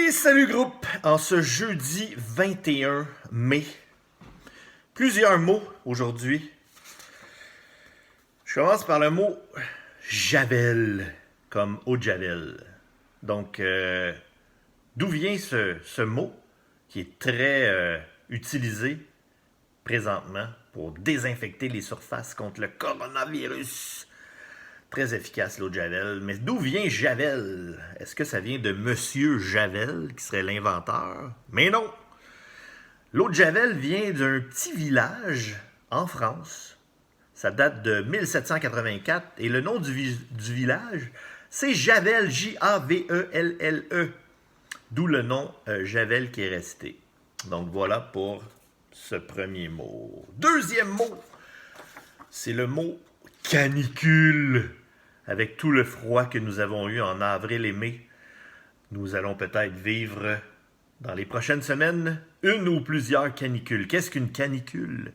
Et salut groupe! En ce jeudi 21 mai, plusieurs mots aujourd'hui. Je commence par le mot javel, comme eau de javel. Donc, d'où vient ce mot qui est très utilisé présentement pour désinfecter les surfaces contre le coronavirus? Très efficace l'eau de Javel. Mais d'où vient Javel? Est-ce que ça vient de Monsieur Javel, qui serait l'inventeur? Mais non! L'eau de Javel vient d'un petit village en France. Ça date de 1784 et le nom du village, c'est Javel, J-A-V-E-L-L-E. D'où le nom Javel qui est resté. Donc voilà pour ce premier mot. Deuxième mot, c'est le mot canicule. Avec tout le froid que nous avons eu en avril et mai, nous allons peut-être vivre dans les prochaines semaines une ou plusieurs canicules. Qu'est-ce qu'une canicule?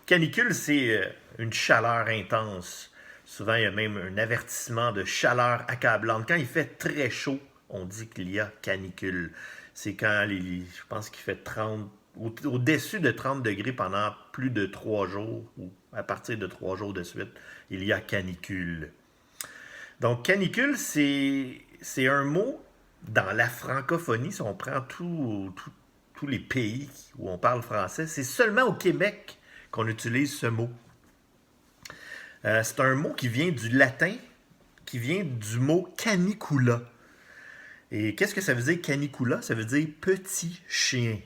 Canicule, c'est une chaleur intense. Souvent, il y a même un avertissement de chaleur accablante. Quand il fait très chaud, on dit qu'il y a canicule. C'est quand je pense qu'il fait 30, au-dessus de 30 degrés pendant plus de 3 jours, ou à partir de 3 jours de suite, il y a canicule. Donc, canicule, c'est un mot dans la francophonie, si on prend tous les pays où on parle français, c'est seulement au Québec qu'on utilise ce mot. C'est un mot qui vient du latin, qui vient du mot canicula. Et qu'est-ce que ça veut dire canicula? Ça veut dire petit chien.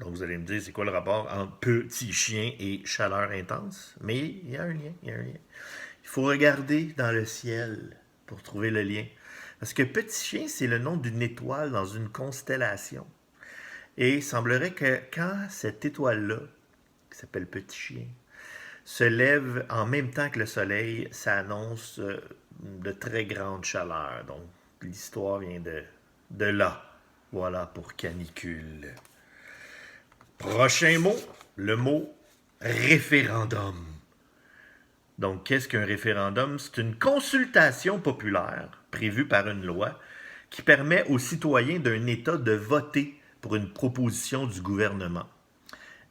Donc, vous allez me dire, c'est quoi le rapport entre petit chien et chaleur intense? Mais il y a un lien, Il faut regarder dans le ciel pour trouver le lien. Parce que Petit Chien, c'est le nom d'une étoile dans une constellation. Et il semblerait que quand cette étoile-là, qui s'appelle Petit Chien, se lève en même temps que le soleil, ça annonce de très grandes chaleurs. Donc, l'histoire vient de là. Voilà pour canicule. Prochain mot, le mot référendum. Donc, qu'est-ce qu'un référendum? C'est une consultation populaire prévue par une loi qui permet aux citoyens d'un État de voter pour une proposition du gouvernement.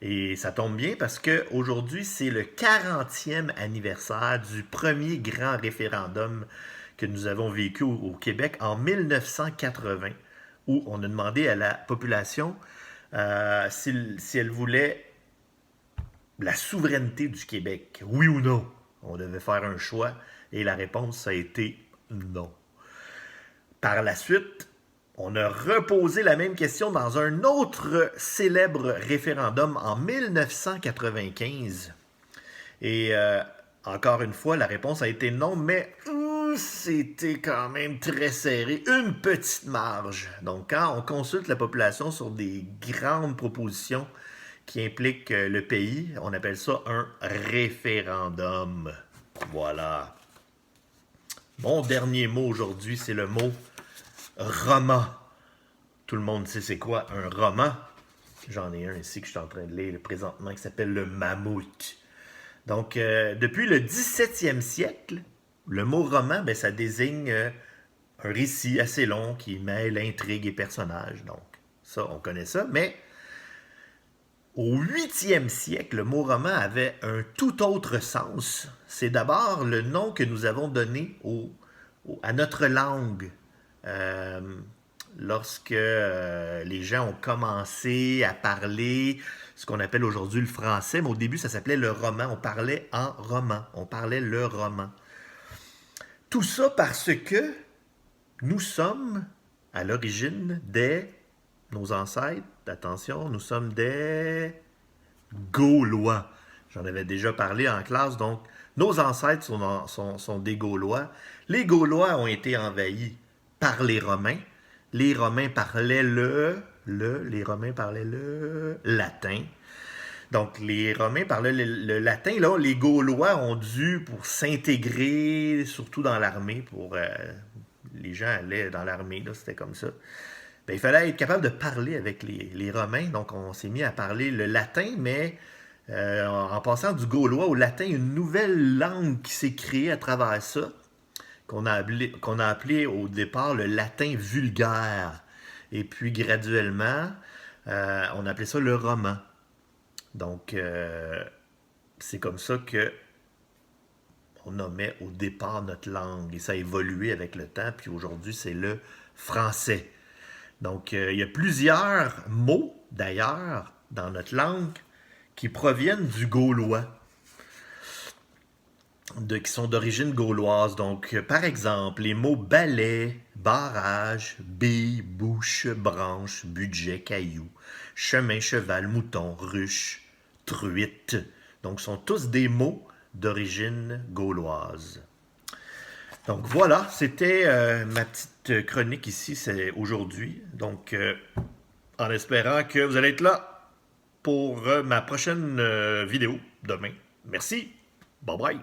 Et ça tombe bien parce qu'aujourd'hui, c'est le 40e anniversaire du premier grand référendum que nous avons vécu au Québec en 1980, où on a demandé à la population si elle voulait la souveraineté du Québec, oui ou non. On devait faire un choix et la réponse a été non. Par la suite, on a reposé la même question dans un autre célèbre référendum en 1995. Et encore une fois, la réponse a été non, mais c'était quand même très serré, une petite marge. Donc quand on consulte la population sur des grandes propositions qui implique le pays. On appelle ça un référendum. Voilà. Mon dernier mot aujourd'hui, c'est le mot roman. Tout le monde sait c'est quoi un roman. J'en ai un ici que je suis en train de lire présentement qui s'appelle le Mammouth. Donc, depuis le 17e siècle, le mot roman, ça désigne un récit assez long qui mêle intrigue et personnages. Donc, ça, on connaît ça, mais au 8e siècle, le mot roman avait un tout autre sens. C'est d'abord le nom que nous avons donné à notre langue. Lorsque les gens ont commencé à parler ce qu'on appelle aujourd'hui le français, mais au début, ça s'appelait le roman. On parlait en roman. On parlait le roman. Tout ça parce que nous sommes, à l'origine, nos ancêtres, attention, nous sommes des Gaulois. J'en avais déjà parlé en classe, donc nos ancêtres sont des Gaulois. Les Gaulois ont été envahis par les Romains. Les Romains parlaient les Romains parlaient le latin. Donc, les Romains parlaient le latin. Là, les Gaulois ont dû, pour s'intégrer, surtout dans l'armée, les gens allaient dans l'armée, là, c'était comme ça. Il fallait être capable de parler avec les Romains. Donc, on s'est mis à parler le latin, mais en passant du gaulois au latin, une nouvelle langue qui s'est créée à travers ça, qu'on a appelé au départ le latin vulgaire. Et puis graduellement, on appelait ça le roman. Donc, c'est comme ça que on nommait au départ notre langue. Et ça a évolué avec le temps, puis aujourd'hui, c'est le français. Donc, il y a plusieurs mots, d'ailleurs, dans notre langue, qui proviennent du gaulois, qui sont d'origine gauloise. Donc, par exemple, les mots balai, barrage, bille, bouche, branche, budget, caillou, chemin, cheval, mouton, ruche, truite. Donc, sont tous des mots d'origine gauloise. Donc voilà, c'était ma petite chronique ici, c'est aujourd'hui. Donc, en espérant que vous allez être là pour ma prochaine vidéo demain. Merci. Bye bye.